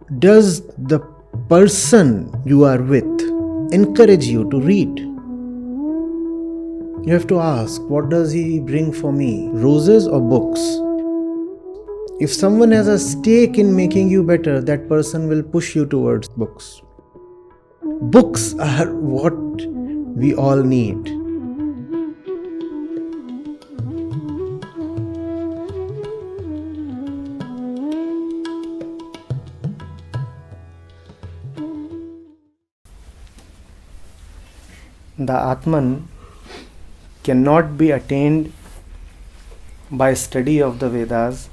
Does the person you are with encourage you to read? You have to ask, what does he bring for me? Roses or books? If someone has a stake in making you better, that person will push you towards books. Books are what we all need. The Atman cannot be attained by study of the Vedas,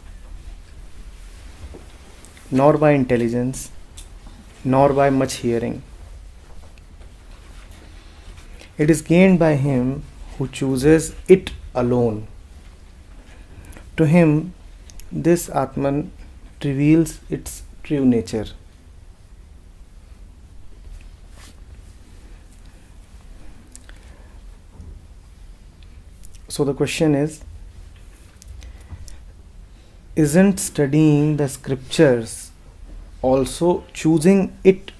nor by intelligence, nor by much hearing. It is gained by him who chooses it alone. To him, this Atman reveals its true nature. So the question is, isn't studying the scriptures also choosing it?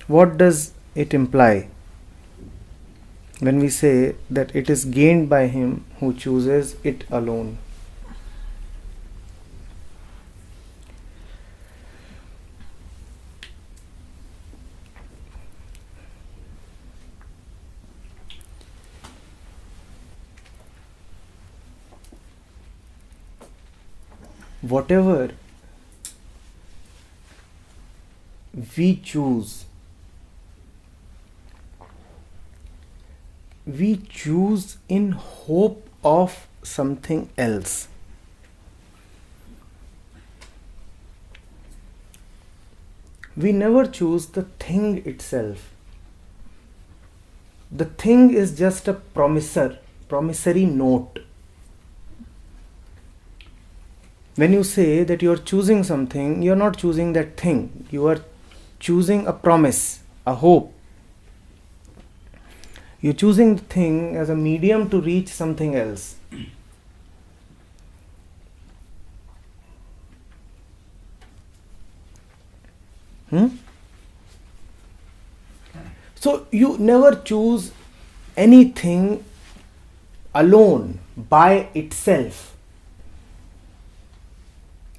What does it imply when we say that it is gained by him who chooses it alone? Whatever we choose in hope of something else. We never choose the thing itself. The thing is just a promissory note. When you say that you are choosing something, you are not choosing that thing. You are choosing a promise, a hope. You are choosing the thing as a medium to reach something else. So you never choose anything alone by itself.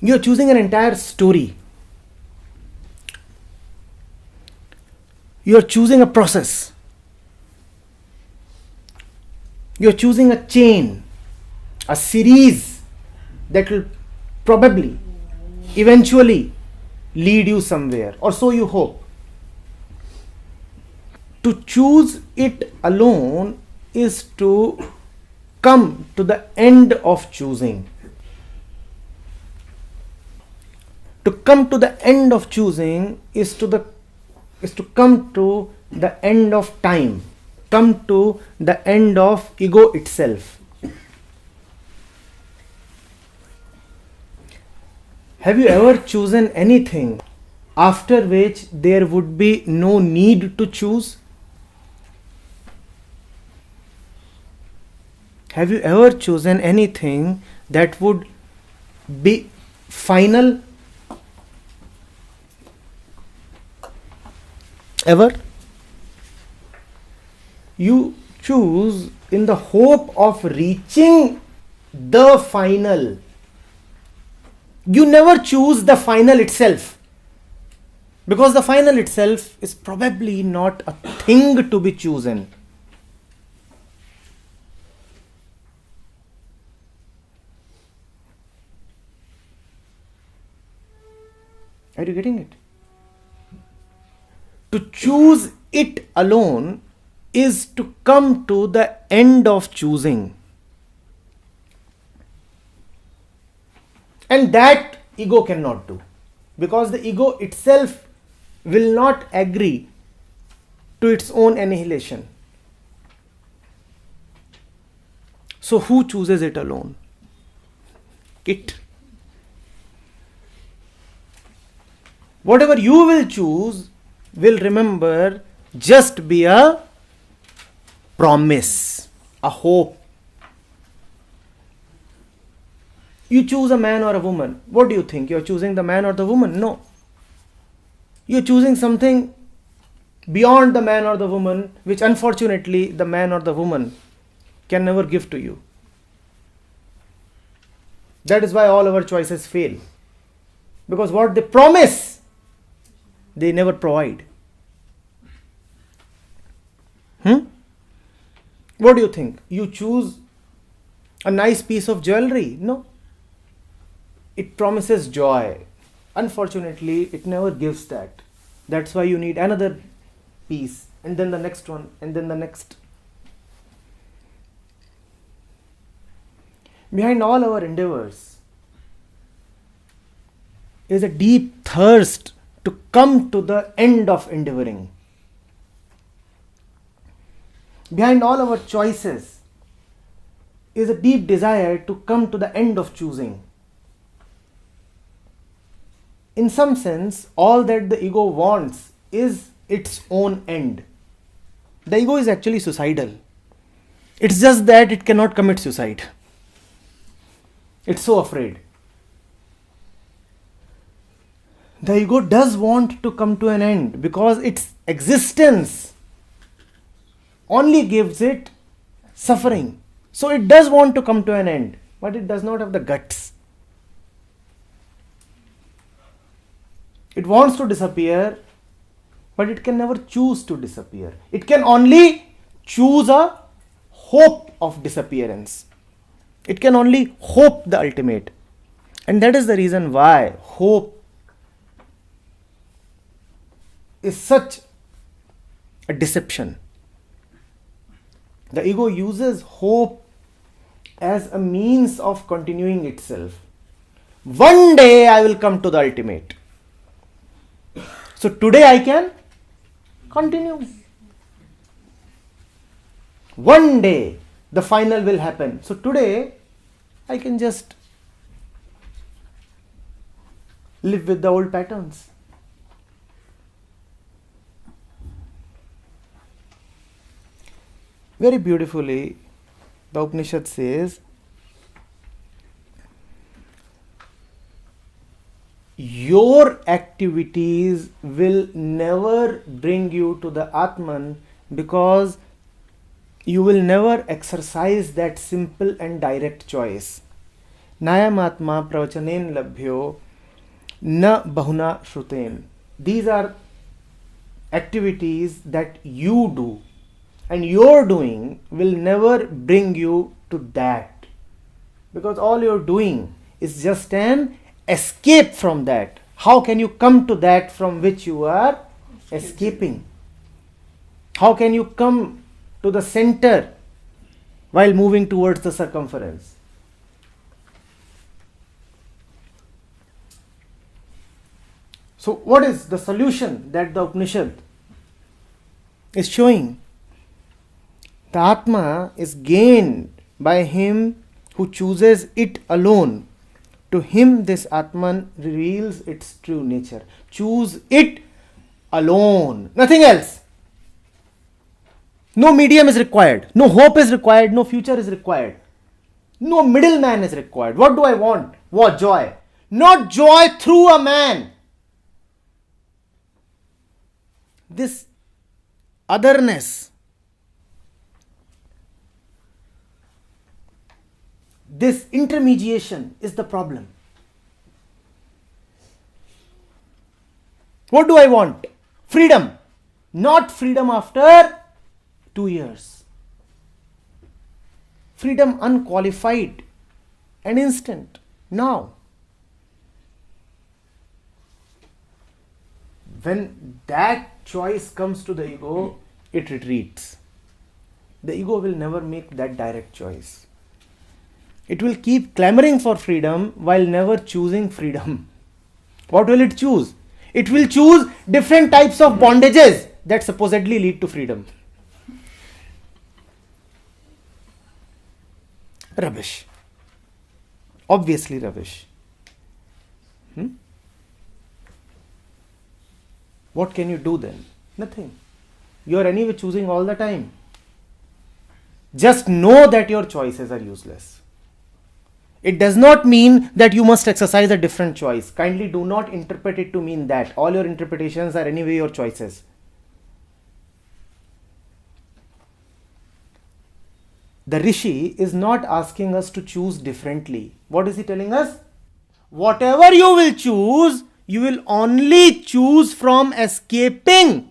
You are choosing an entire story. You are choosing a process. You are choosing a chain, a series that will probably, eventually lead you somewhere, or so you hope. To choose it alone is to come to the end of choosing. To come to the end of choosing is to come to the end of time, come to the end of ego itself. Have you ever chosen anything after which there would be no need to choose? Have you ever chosen anything that would be final? Ever? You choose in the hope of reaching the final. You never choose the final itself, because the final itself is probably not a thing to be chosen. Are you getting it? To choose it alone is to come to the end of choosing. And that ego cannot do, because the ego itself will not agree to its own annihilation. So who chooses it alone? It. Whatever you will choose will, remember, just be a promise, a hope. You choose a man or a woman. What do you think? You are choosing the man or the woman? No. You're choosing something beyond the man or the woman, which unfortunately the man or the woman can never give to you. That is why all our choices fail. Because what they promise, they never provide. What do you think? You choose a nice piece of jewelry? No. It promises joy. Unfortunately, it never gives that. That's why you need another piece, and then the next one, and then the next. Behind all our endeavors is a deep thirst to come to the end of endeavoring. Behind all our choices is a deep desire to come to the end of choosing. In some sense, all that the ego wants is its own end. The ego is actually suicidal. It's just that it cannot commit suicide. It's so afraid. The ego does want to come to an end because its existence only gives it suffering. So it does want to come to an end, but it does not have the guts. It wants to disappear, but it can never choose to disappear. It can only choose a hope of disappearance. It can only hope the ultimate. And that is the reason why hope is such a deception. The ego uses hope as a means of continuing itself. One day I will come to the ultimate. So today I can continue. One day the final will happen. So today I can just live with the old patterns. Very beautifully, the Upanishad says, your activities will never bring you to the Atman because you will never exercise that simple and direct choice. Nayam atma pravachanen labhyo na bahuna shruten. These are activities that you do, and your doing will never bring you to that, because all you're doing is just an escape from that. How can you come to that from which you are escaping? How can you come to the center while moving towards the circumference? So what is the solution that the Upanishad is showing? The Atma is gained by him who chooses it alone. To him this Atman reveals its true nature. Choose it alone, nothing else. No medium is required, no hope is required, no future is required, no middleman is required. What do I want? What? Joy. Not joy through a man. This otherness, this intermediation is the problem. What do I want? Freedom. Not freedom after 2 years. Freedom unqualified and instant. Now. When that choice comes to the ego, it retreats. The ego will never make that direct choice. It will keep clamoring for freedom while never choosing freedom. What will it choose? It will choose different types of bondages that supposedly lead to freedom. Rubbish. Obviously rubbish. What can you do then? Nothing. You are anyway choosing all the time. Just know that your choices are useless. It does not mean that you must exercise a different choice. Kindly do not interpret it to mean that. All your interpretations are anyway your choices. The Rishi is not asking us to choose differently. What is he telling us? Whatever you will choose, you will only choose from escaping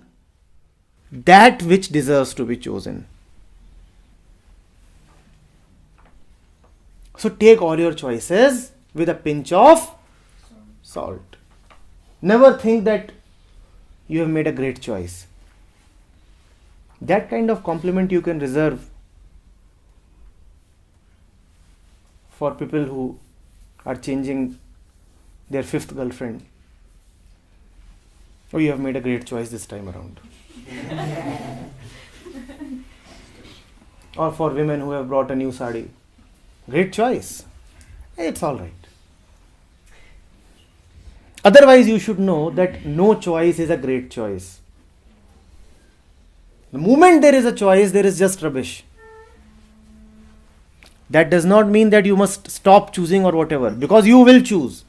that which deserves to be chosen. So take all your choices with a pinch of salt. Never think that you have made a great choice. That kind of compliment you can reserve for people who are changing their fifth girlfriend. Oh, you have made a great choice this time around. Or for women who have brought a new sari. Great choice. It's all right. Otherwise, you should know that no choice is a great choice. The moment there is a choice, there is just rubbish. That does not mean that you must stop choosing or whatever, because you will choose.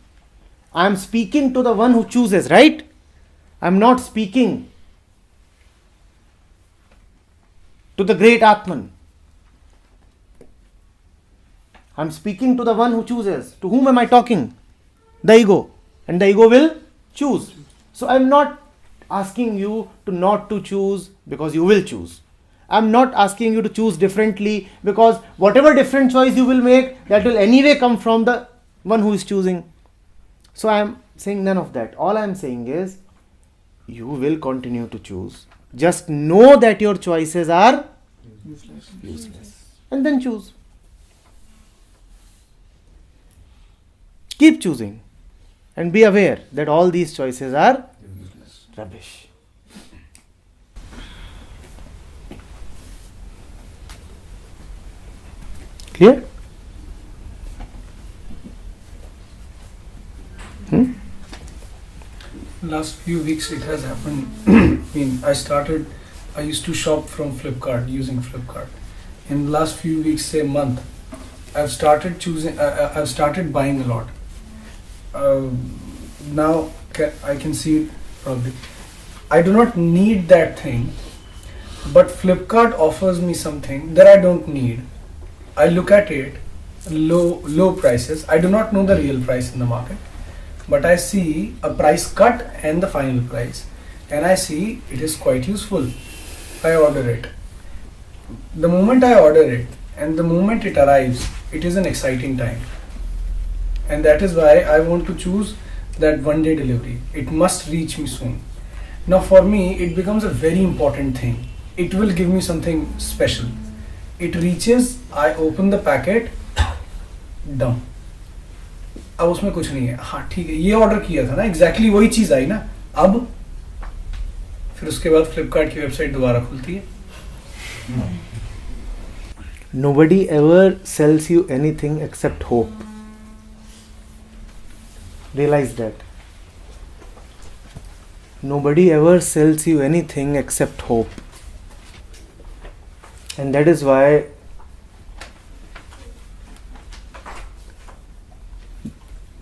I am speaking to the one who chooses, right? I am not speaking to the great Atman. I am speaking to the one who chooses. To whom am I talking? The ego. And the ego will choose. So I am not asking you to not to choose because you will choose. I am not asking you to choose differently because whatever different choice you will make, that will anyway come from the one who is choosing. So I am saying none of that. All I am saying is, you will continue to choose. Just know that your choices are useless. And then choose. Keep choosing. And be aware that all these choices are rubbish. Clear? Last few weeks it has happened. I used to shop from Flipkart, using Flipkart. In the last few weeks, say month, I've started buying a lot. Now I can see probably I do not need that thing, but Flipkart offers me something that I don't need. I look at it, low prices. I do not know the real price in the market, but I see a price cut and the final price, and I see it is quite useful. I order it. The moment I order it and the moment it arrives, it is an exciting time. And that is why I want to choose that one-day delivery. It must reach me soon. Now for me, it becomes a very important thing. It will give me something special. It reaches, I open the packet, done. अब उसमें कुछ नहीं है. हाँ ठीक है, ये order किया था ना, एग्जैक्टली वही चीज़ आई ना. अब फिर उसके बाद फ्लिपकार्ट की वेबसाइट दोबारा खुलती है. Nobody ever sells you anything except hope. Realize that. Nobody ever sells you anything except hope. And that is why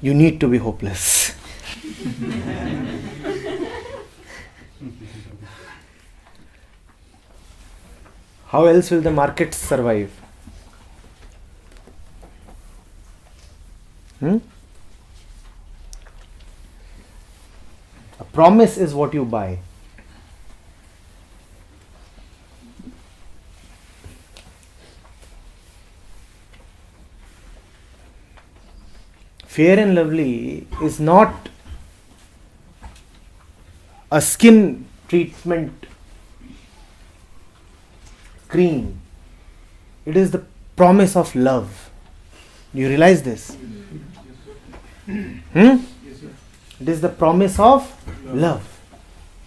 you need to be hopeless. How else will the markets survive? A promise is what you buy. Fair and Lovely is not a skin treatment cream. It is the promise of love. Do you realize this? It is the promise of love.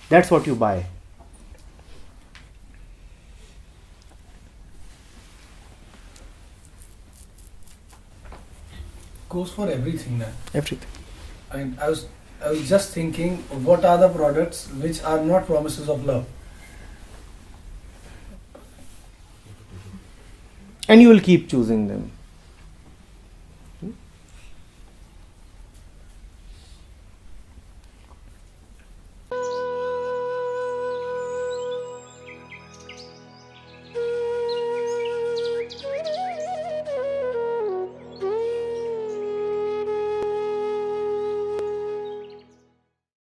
That's what you buy. Goes for everything now. Everything. And I was just thinking, what are the products which are not promises of love? And you will keep choosing them.